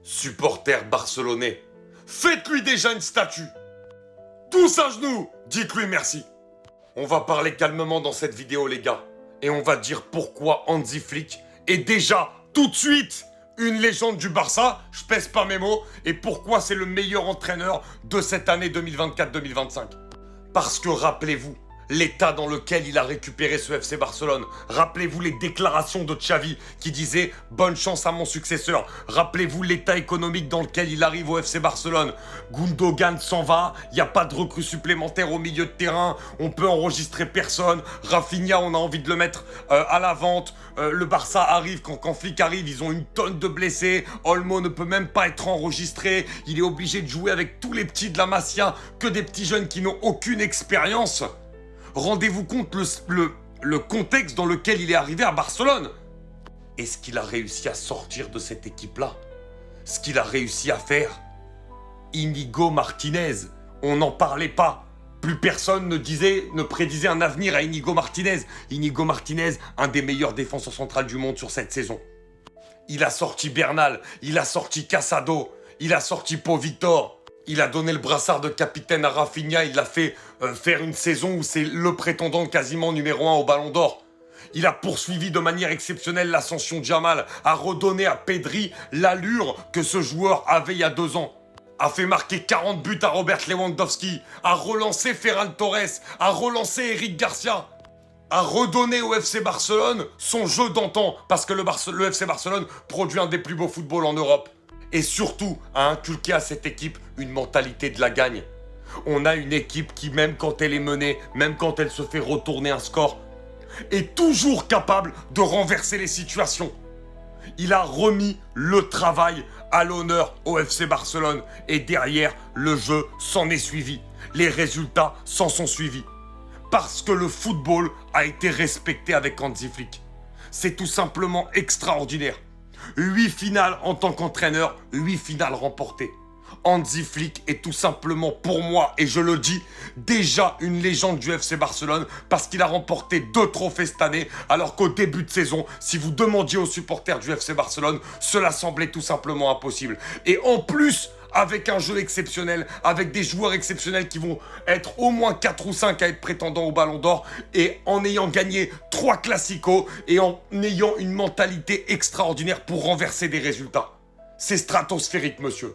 Supporter barcelonais, faites-lui déjà une statue. Tous à genoux, dites-lui merci. On va parler calmement dans cette vidéo les gars. Et on va dire pourquoi Hansi Flick est déjà tout de suite une légende du Barça, je pèse pas mes mots, et pourquoi c'est le meilleur entraîneur de cette année 2024-2025. Parce que rappelez-vous, l'état dans lequel il a récupéré ce FC Barcelone. Rappelez-vous les déclarations de Xavi qui disait « Bonne chance à mon successeur ». Rappelez-vous l'état économique dans lequel il arrive au FC Barcelone. Gundogan s'en va, il n'y a pas de recrue supplémentaire au milieu de terrain, on peut enregistrer personne. Rafinha, on a envie de le mettre à la vente. Le Barça arrive, quand Flick arrive, ils ont une tonne de blessés. Olmo ne peut même pas être enregistré. Il est obligé de jouer avec tous les petits de la Masia, que des petits jeunes qui n'ont aucune expérience. Rendez-vous compte le contexte dans lequel il est arrivé à Barcelone. Est-ce qu'il a réussi à sortir de cette équipe-là? Ce qu'il a réussi à faire? Inigo Martinez, on n'en parlait pas. Plus personne ne prédisait un avenir à Inigo Martinez. Inigo Martinez, un des meilleurs défenseurs centrales du monde sur cette saison. Il a sorti Bernal, il a sorti Casado, il a sorti Pau Victor. Il a donné le brassard de capitaine à Rafinha, il l'a fait faire une saison où c'est le prétendant quasiment numéro 1 au Ballon d'Or. Il a poursuivi de manière exceptionnelle l'ascension de Yamal, a redonné à Pedri l'allure que ce joueur avait il y a 2 ans. A fait marquer 40 buts à Robert Lewandowski, a relancé Ferran Torres, a relancé Eric Garcia, a redonné au FC Barcelone son jeu d'antan, parce que le FC Barcelone produit un des plus beaux footballs en Europe. Et surtout, a inculqué à cette équipe une mentalité de la gagne. On a une équipe qui, même quand elle est menée, même quand elle se fait retourner un score, est toujours capable de renverser les situations. Il a remis le travail à l'honneur au FC Barcelone. Et derrière, le jeu s'en est suivi. Les résultats s'en sont suivis. Parce que le football a été respecté avec Hansi Flick. C'est tout simplement extraordinaire. 8 finales en tant qu'entraîneur, 8 finales remportées. Hansi Flick est tout simplement pour moi, et je le dis, déjà une légende du FC Barcelone parce qu'il a remporté 2 trophées cette année, alors qu'au début de saison, si vous demandiez aux supporters du FC Barcelone, cela semblait tout simplement impossible. Et en plus, avec un jeu exceptionnel, avec des joueurs exceptionnels qui vont être au moins 4 ou 5 à être prétendants au Ballon d'Or, et en ayant gagné 3 classicos, et en ayant une mentalité extraordinaire pour renverser des résultats. C'est stratosphérique, monsieur.